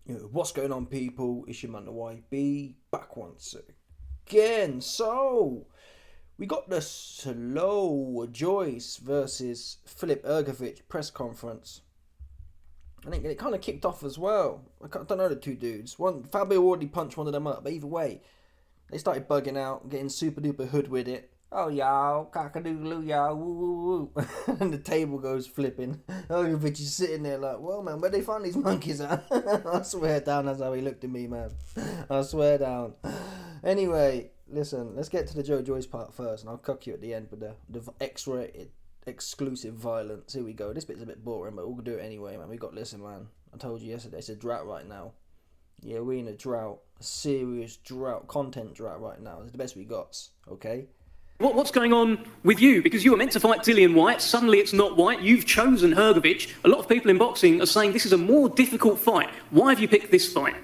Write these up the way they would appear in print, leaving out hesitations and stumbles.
What's going on, people? It's your man, the YB, back once again. So, we got the slow Joyce versus FILIP HRGOVIC press conference. I think it kind of kicked off as well. I don't know the two dudes. Fabio already punched one of them up, but either way, they started bugging out, getting super duper hood with it. Oh, y'all, cock-a-doodle-oo, y'all, woo-woo-woo. And the table goes flipping. Hrgovic is sitting there like, well, man, where'd they find these monkeys at? I swear down, that's how he looked at me, man. I swear down. Anyway, listen, let's get to the Joe Joyce part first, and I'll cock you at the end with the X-rated exclusive violence. Here we go. This bit's a bit boring, but we'll do it anyway, man. Listen, man, I told you yesterday, it's a drought right now. Yeah, we're in a drought. A serious drought. Content drought right now. It's the best we got, okay? What's going on with you? Because you were meant to fight Dillian Whyte, suddenly it's not Whyte, you've chosen Hrgovic. A lot of people in boxing are saying this is a more difficult fight. Why have you picked this fight?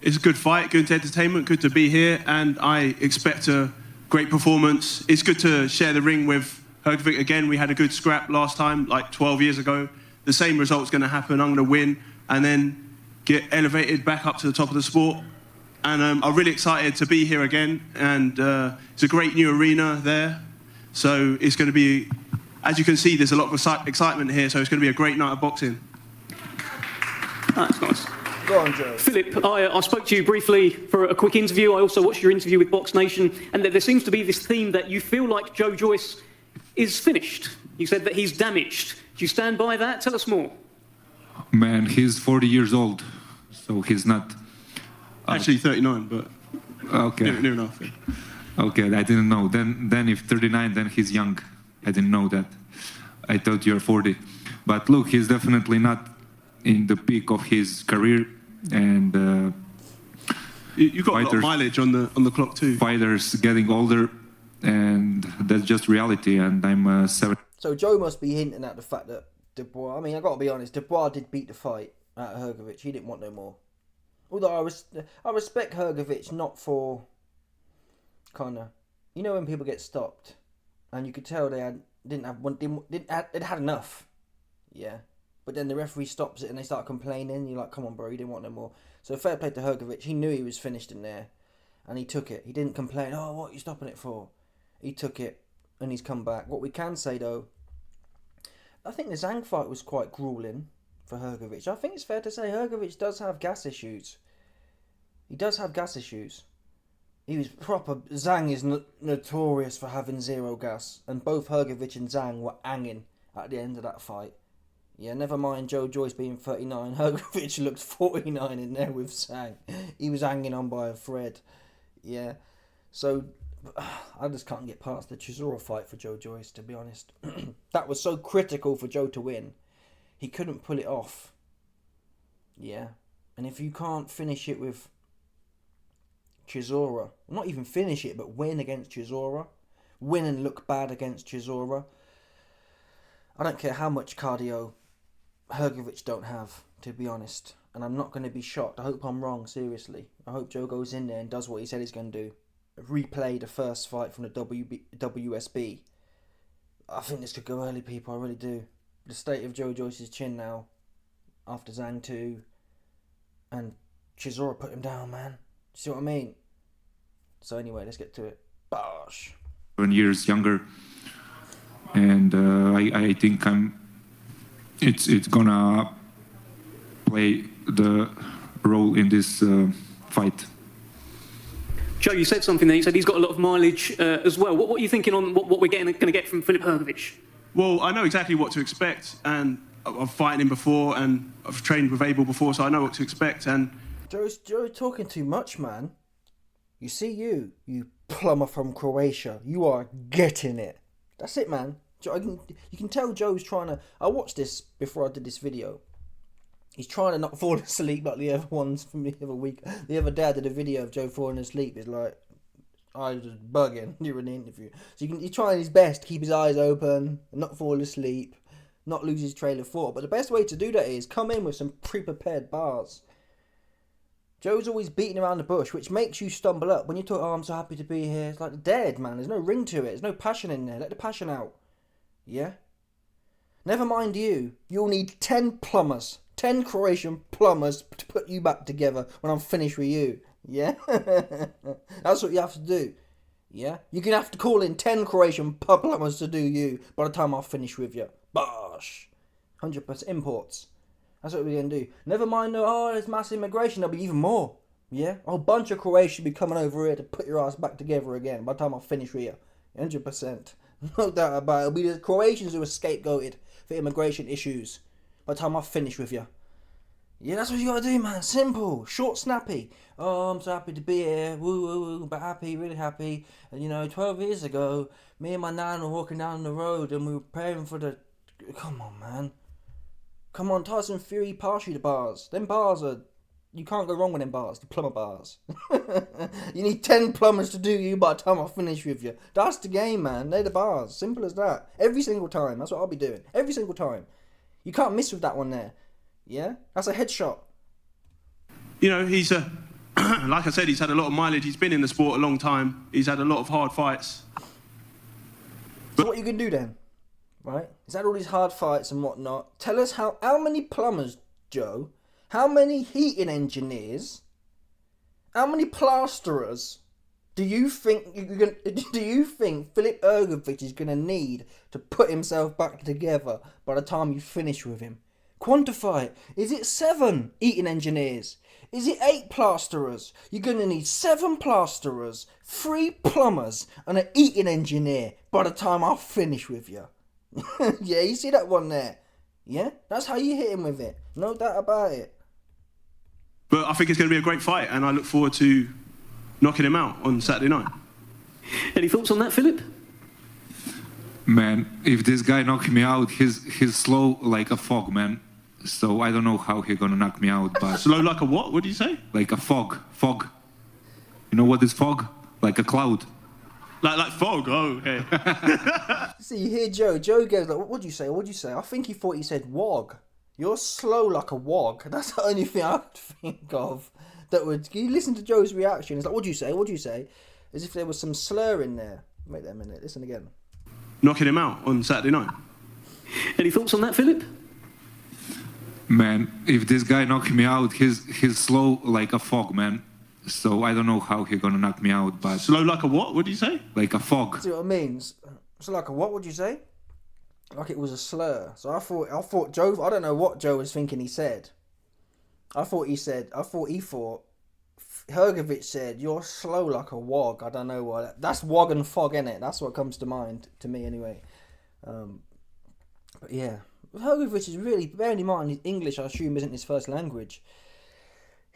It's a good fight, good entertainment, good to be here, and I expect a great performance. It's good to share the ring with Hrgovic again. We had a good scrap last time, like 12 years ago. The same result's going to happen. I'm going to win and then get elevated back up to the top of the sport. And I'm really excited to be here again, and it's a great new arena there. So it's going to be, as you can see, there's a lot of excitement here, so it's going to be a great night of boxing. That's nice. Go on, Joe. Philip, I spoke to you briefly for a quick interview. I also watched your interview with Box Nation, and there seems to be this theme that you feel like Joe Joyce is finished. You said that he's damaged. Do you stand by that? Tell us more. Man, he's 40 years old, so he's not... Actually 39, but okay. Near enough. Yeah. Okay, I didn't know. Then if 39, then he's young. I didn't know that. I thought you're 40. But look, he's definitely not in the peak of his career, and you got a lot of mileage on the clock too. Fighters getting older, and that's just reality. And I'm 7. So Joe must be hinting at the fact that Dubois. I mean, I got to be honest. Dubois did beat the fight at Hrgovic. He didn't want no more. Although I respect Hrgovic not for kind of, you know, when people get stopped and you could tell they had enough, yeah. But then the referee stops it and they start complaining. You're like, come on, bro, you didn't want no more. So fair play to Hrgovic. He knew he was finished in there, and he took it. He didn't complain. Oh, what are you stopping it for? He took it and he's come back. What we can say though, I think the Zhang fight was quite grueling for Hrgovic. I think it's fair to say Hrgovic does have gas issues. He does have gas issues. He was proper... Zhang is notorious for having zero gas. And both Hrgovic and Zhang were hanging at the end of that fight. Yeah, never mind Joe Joyce being 39. Hrgovic looked 49 in there with Zhang. He was hanging on by a thread. Yeah. So, I just can't get past the Chisora fight for Joe Joyce, to be honest. That was so critical for Joe to win. He couldn't pull it off. Yeah. And if you can't finish it with Chisora, not even finish it, but win against Chisora, win and look bad against Chisora, I don't care how much cardio Hrgovic don't have, to be honest. And I'm not going to be shocked. I hope I'm wrong, seriously. I hope Joe goes in there and does what he said he's going to do. Replay the first fight from the WSB. I think this could go early, people. I really do. The state of Joe Joyce's chin now, after Zhang 2, and Chisora put him down, man. See what I mean? So anyway, let's get to it. Bosh. 7 years younger, and I think it's gonna play the role in this fight. Joe, you said something there. You said he's got a lot of mileage as well. What are you thinking on what we're going to get from FILIP HRGOVIc? Well, I know exactly what to expect, and I've fighted him before, and I've trained with Abel before, so I know what to expect. And Joe's talking too much, man. You see you plumber from Croatia. You are getting it. That's it, man. You can tell Joe's trying to... I watched this before I did this video. He's trying to not fall asleep like the other ones from the other week. The other day I did a video of Joe falling asleep. It's like, I was just bugging during the interview. So he's trying his best to keep his eyes open and not fall asleep, not lose his trail of thought. But the best way to do that is come in with some pre-prepared bars. Joe's always beating around the bush, which makes you stumble up. When you talk, oh, I'm so happy to be here. It's like dead, man. There's no ring to it. There's no passion in there. Let the passion out. Yeah? Never mind you. You'll need 10 plumbers 10 Croatian plumbers to put you back together when I'm finished with you. Yeah? That's what you have to do. Yeah? You're going to have to call in 10 Croatian plumbers to do you by the time I finish with you. Bosh! 100% imports. That's what we're going to do. Never mind, there's mass immigration. There'll be even more. Yeah? A whole bunch of Croatians will be coming over here to put your ass back together again by the time I finish with you. 100%. No doubt about it. It'll be the Croatians who are scapegoated for immigration issues by the time I finish with you. Yeah, that's what you gotta do, man. Simple, short, snappy. Oh, I'm so happy to be here. Woo, woo, woo, but happy, really happy. And 12 years ago, me and my nan were walking down the road and we were praying for the... Come on, man. Come on, Tyson Fury passed you the bars. Them bars are... You can't go wrong with them bars, the plumber bars. You need 10 plumbers to do you by the time I finish with you. That's the game, man. They're the bars. Simple as that. Every single time. That's what I'll be doing. Every single time. You can't miss with that one there. Yeah? That's a headshot. He's like I said, he's had a lot of mileage. He's been in the sport a long time. He's had a lot of hard fights. So what you can do then? Right? He's had all these hard fights and whatnot. Tell us how many plumbers, Joe... How many heating engineers, how many plasterers do you think FILIP HRGOVIC is going to need to put himself back together by the time you finish with him? Quantify it. Is it 7 heating engineers? Is it 8 plasterers? You're going to need 7 plasterers, 3 plumbers and an heating engineer by the time I finish with you. Yeah, you see that one there? Yeah? That's how you hit him with it. No doubt about it. But I think it's going to be a great fight, and I look forward to knocking him out on Saturday night. Any thoughts on that, Philip? Man, if this guy knocks me out, he's slow like a fog, man. So I don't know how he's gonna knock me out, but... Slow like a what? What did you say? Like a fog. Fog. You know what is fog? Like a cloud. Like fog? Oh, okay. See, you hear Joe. Joe goes like, what'd you say? What'd you say? I think he thought he said wog. You're slow like a wog. That's the only thing I could think of that would... You listen to Joe's reaction. It's like, what'd you say? What'd you say? As if there was some slur in there. Wait a minute. Listen again. Knocking him out on Saturday night. Any thoughts on that, Philip? Man, if this guy knocks me out, he's slow like a fog, man. So I don't know how he's gonna knock me out, but... Slow like a what? What did you say? Like a fog. See what I mean? So like a what would you say? Like it was a slur. So I thought Joe... I don't know what Joe was thinking he said. I thought he thought... Hrgovic said, you're slow like a wog. I don't know what... That's wog and fog, innit? That's what comes to mind, to me anyway. But yeah... Hrgovic is really... Bearing in mind, English, I assume, isn't his first language.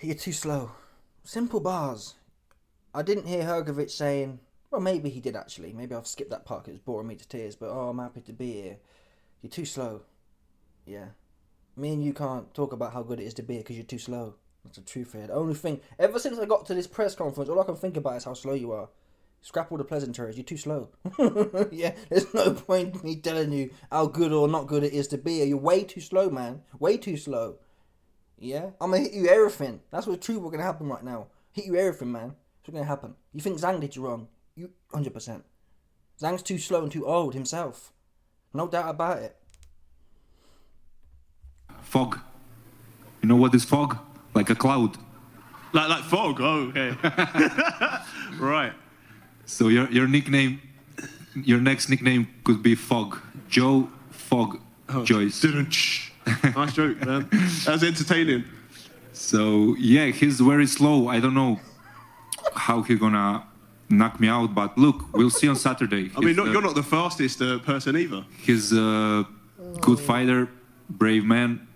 You're too slow. Simple bars. I didn't hear Hrgovic saying... Well, maybe he did, actually. Maybe I've skipped that part because it was boring me to tears. But, I'm happy to be here. You're too slow. Yeah. Me and you can't talk about how good it is to be here because you're too slow. That's the truth here. The only thing... Ever since I got to this press conference, all I can think about is how slow you are. Scrap all the pleasantries. You're too slow. Yeah, there's no point in me telling you how good or not good it is to be here. You're way too slow, man. Way too slow. Yeah? I'm going to hit you everything. That's what's true. What's going to happen right now. Hit you everything, man. That's what's going to happen. You think Zhang did you wrong? You 100%. Zhang's too slow and too old himself. No doubt about it. Fog. You know what is fog? Like a cloud. Like fog? Oh, okay. Right. So your nickname, your next nickname could be Fog. Joe Fog Joyce. Nice joke, man. That was entertaining. So yeah, he's very slow. I don't know how he's gonna knock me out, but look, we'll see on Saturday. I mean, you're not the fastest person either. He's a good fighter, brave man.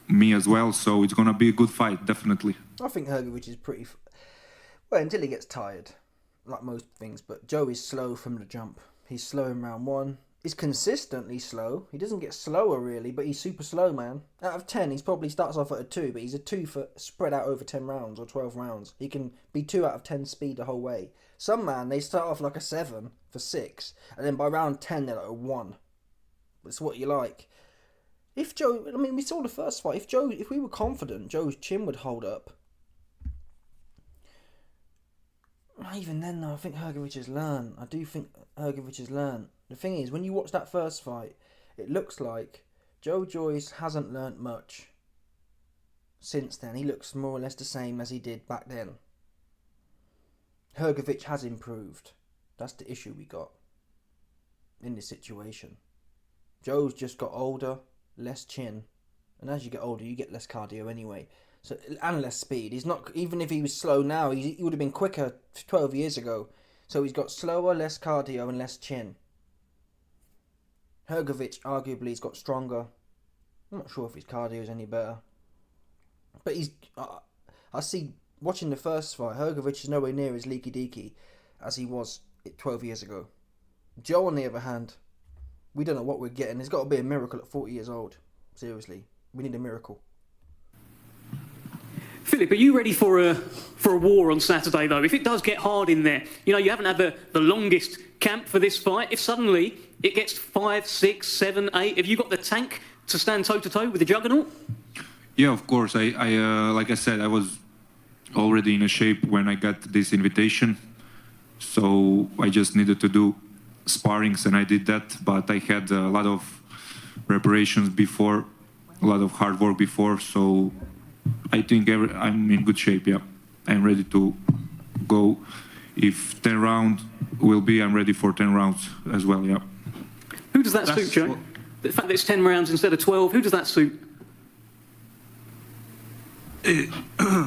Me as well, so it's gonna be a good fight, definitely. I think Hrgovic is pretty... Well, until he gets tired. Like most things, but Joe is slow from the jump. He's slow in round 1. He's consistently slow. He doesn't get slower really, but he's super slow, man. Out of 10, he's probably starts off at a 2, but he's a 2 for spread out over 10 rounds or 12 rounds. He can be 2 out of 10 speed the whole way. Some man, they start off like a 7 for 6, and then by round 10 they're like a 1. It's what you like. If Joe, I mean, we saw the first fight. If we were confident Joe's chin would hold up. Even then, though, I think Hrgovic has learned. I do think Hrgovic has learned. The thing is, when you watch that first fight, it looks like Joe Joyce hasn't learnt much. since then. He looks more or less the same as he did back then. Hrgovic has improved. That's the issue we got in this situation. Joe's just got older, less chin, and as you get older, you get less cardio anyway. So, and less speed. He's not, even if he was slow now, he would have been quicker 12 years ago. So he's got slower, less cardio, and less chin. Hrgovic arguably has got stronger. I'm not sure if his cardio is any better, but he's. I see, watching the first fight, Hrgovic is nowhere near as leaky deaky as he was 12 years ago. Joe, on the other hand, we don't know what we're getting. There's got to be a miracle at 40 years old. Seriously, we need a miracle. Philip, are you ready for a war on Saturday, though? If it does get hard in there, you know, you haven't had the longest camp for this fight. If suddenly it gets 5, 6, 7, 8, have you got the tank to stand toe-to-toe with the juggernaut? Yeah, of course. I like I said, I was already in a shape when I got this invitation. So I just needed to do sparrings, and I did that. But I had a lot of preparations before, a lot of hard work before. So I think I'm in good shape, yeah. I'm ready to go. If 10 rounds will be, I'm ready for 10 rounds as well, yeah. Who does that suit, Joe? The fact that it's 10 rounds instead of 12, who does that suit?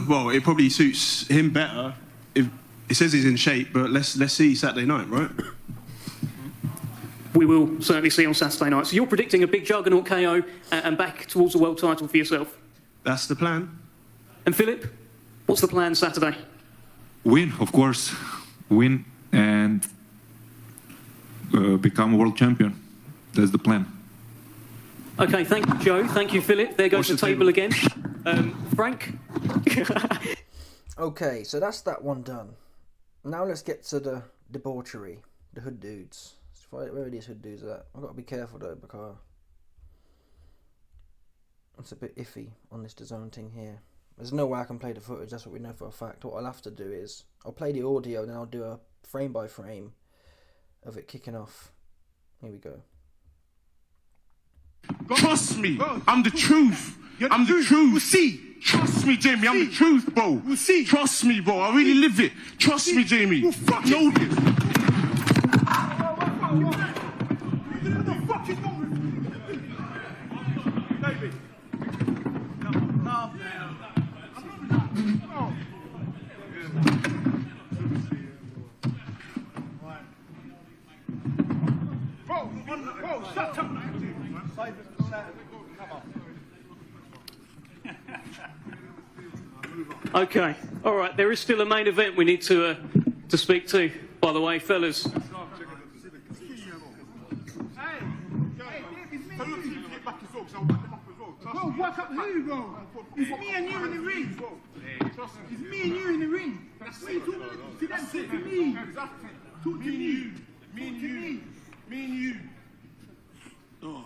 Well, it probably suits him better. If it says he's in shape, but let's see Saturday night, right? We will certainly see on Saturday night. So you're predicting a big juggernaut KO and back towards the world title for yourself? That's the plan. And Philip, what's the plan Saturday? Win, of course. Win and become a world champion. That's the plan. Okay, thank you, Joe. Thank you, Philip. There goes the table again. Frank? Okay, so that's that one done. Now let's get to the debauchery. The hood dudes. Where are these hood dudes at? I've got to be careful though, because it's a bit iffy on this DAZN thing here. There's no way I can play the footage, that's what we know for a fact. What I'll have to do is, I'll play the audio, then I'll do a frame by frame of it kicking off. Here we go. Trust me, I'm the truth. I'm the truth. We'll see. Trust me, Jamie, I'm the truth, bro. We'll see. Trust me, bro, I really live it. Trust me, Jamie. We'll know this. What the fuck is wrong with you? David. Calm down. Bro, shut up. Okay, all right. There is still a main event we need to speak to. By the way, fellas. Hey, bro, work up who, bro? It's me and you in the ring. It's me and you in the ring. What are you talking to them? Talk to me. Talk to me. Me and you. Oh.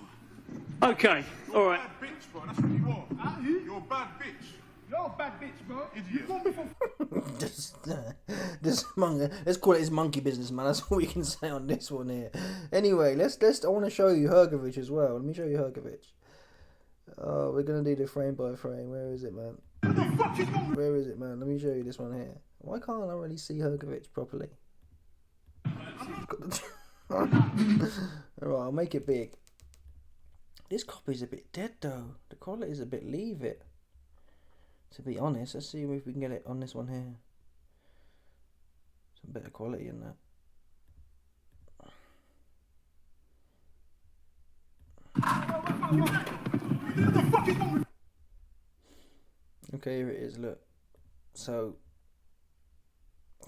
Okay, all right. Bad bitch, bro. That's what you are. You're a bad bitch. You're a bad bitch, bro. Idiot. Let's call it his monkey business, man. That's all we can say on this one here. Anyway, I want to show you Hrgovic as well. Let me show you Hrgovic. Oh, we're gonna do the frame by frame. Where is it, man? Where is it, man? Let me show you this one here. Why can't I really see Hrgovic properly? Alright, I'll make it big. This copy's a bit dead though. The quality's a bit leave it. To be honest, let's see if we can get it on this one here. Some better quality in that. Okay, here it is, look. So,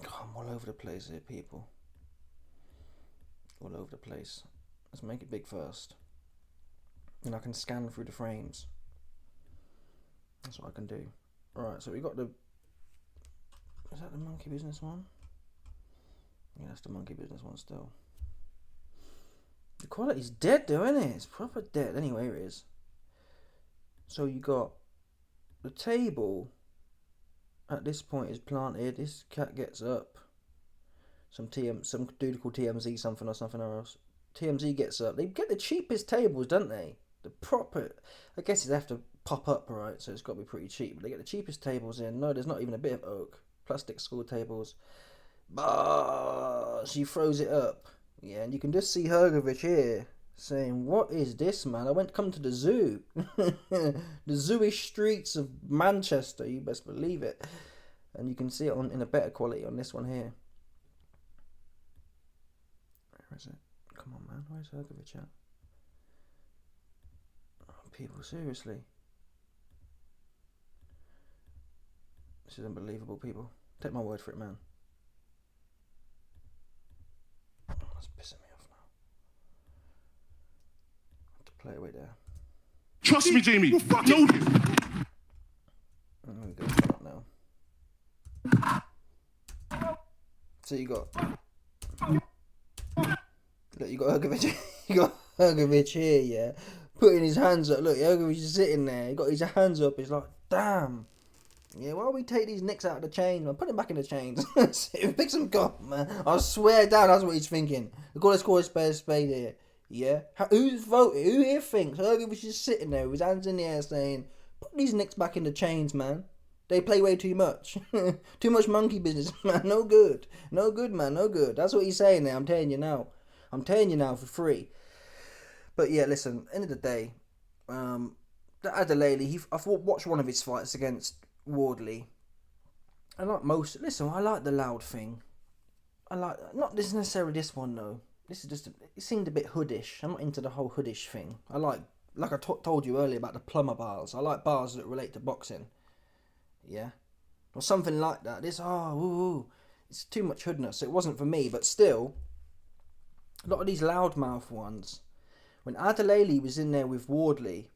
I'm all over the place here, people. All over the place. Let's make it big first. And I can scan through the frames. That's what I can do. Alright, so we got the... Is that the monkey business one? Yeah, that's the monkey business one still. The quality's dead though, isn't it? It's proper dead. Anyway, here it is. So you got the table at this point is planted. This cat gets up. Some dude called TMZ something or something else. TMZ gets up. They get the cheapest tables, don't they? The proper... I guess they have to pop up, right? So it's got to be pretty cheap. But they get the cheapest tables in. No, there's not even a bit of oak. Plastic school tables. She throws it up. Yeah, and you can just see Hrgovic here saying, "What is this, man? I went to come to the zoo." The zooish streets of Manchester, you best believe it. And you can see it in a better quality on this one here. Where is it? Come on, man. Where's Hrgovic at? Oh, people, seriously. This is unbelievable, people. Take my word for it, man. Oh, that's pissing me off now. I have to play away there. Trust me, Jamie. You know this. There we go. Shut up now. So you got Hrgovic. You got Hrgovic here, yeah, putting his hands up. Look, Hrgovic is sitting there. He got his hands up. He's like, damn. Yeah, why don't we take these nicks out of the chains, man? Put them back in the chains. Pick some cop, man. I swear down, that's what he's thinking. Let's call a spade here. Yeah? Who's voted? Who here thinks Hrgovic is just sitting there with his hands in the air saying, put these nicks back in the chains, man. They play way too much. Too much monkey business, man. No good. No good, man. No good. That's what he's saying there. I'm telling you now. I'm telling you now for free. But yeah, listen, end of the day, Adelele, I've watched one of his fights against Wardley. I like the loud thing. Not this necessarily this one though. This is just, it seemed a bit hoodish. I'm not into the whole hoodish thing. I like I told you earlier about the plumber bars. I like bars that relate to boxing. Yeah? Or something like that. It's too much hoodness. It wasn't for me, but still, a lot of these loudmouth ones, when Adelele was in there with Wardley,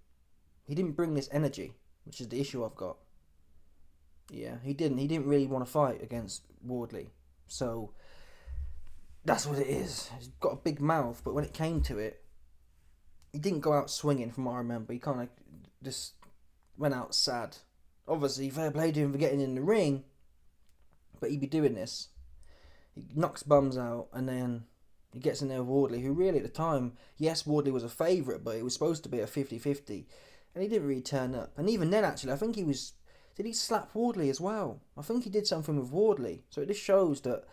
he didn't bring this energy, which is the issue I've got. Yeah, he didn't really want to fight against Wardley. So that's what it is. He's got a big mouth, but when it came to it, he didn't go out swinging from what I remember. He kind of just went out sad. Obviously, fair play to him for getting in the ring, but he'd be doing this. He knocks bums out, and then he gets in there with Wardley, who really at the time, yes, Wardley was a favourite, but it was supposed to be a 50-50, and he didn't really turn up. And even then, actually, I think did he slap Wardley as well? I think he did something with Wardley. So it just shows that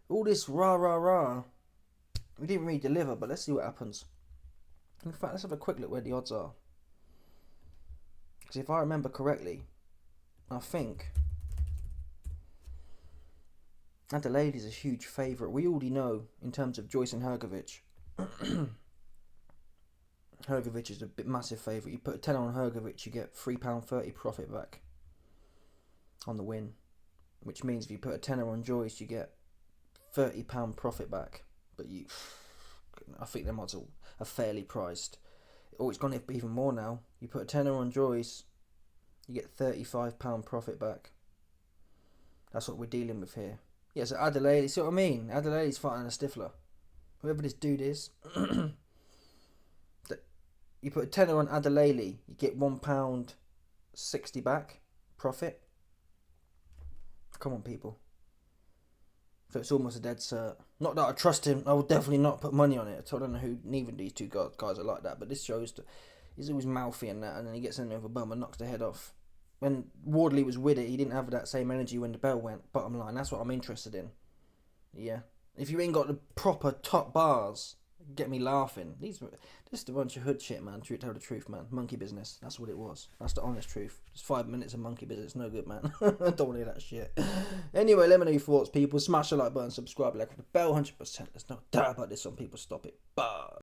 all this rah, he didn't really deliver, but let's see what happens. In fact, let's have a quick look where the odds are. Because if I remember correctly, I think Adelaide's a huge favourite. We already know in terms of Joyce and Hrgovic. Hrgovic is a massive favourite. You put a tenner on Hrgovic, you get £3.30 profit back on the win. Which means if you put a tenner on Joyce, you get £30 profit back. But I think them odds are fairly priced. Oh, it's gone up even more now. You put a tenner on Joyce, you get £35 profit back. That's what we're dealing with here. Yeah, so Adelele, see what I mean? Adelele's fighting a Stifler. Whoever this dude is. You put a tenner on Adelele, you get £1.60 back profit. Come on, people. So it's almost a dead cert. Not that I trust him. I would definitely not put money on it. I don't know who neither of these two guys are like that. But this shows that he's always mouthy and that. And then he gets in there with a bum and knocks the head off. When Wardley was with it, he didn't have that same energy when the bell went. Bottom line, that's what I'm interested in. Yeah. If you ain't got the proper top bars, get me laughing. These were just a bunch of hood shit, man. To tell the truth, man. Monkey business. That's what it was. That's the honest truth. Just 5 minutes of monkey business. No good, man. I don't want to hear that shit. Anyway, let me know your thoughts, people. Smash the like button, subscribe, like the bell, 100%. There's no doubt about this. Some people stop it. Bye.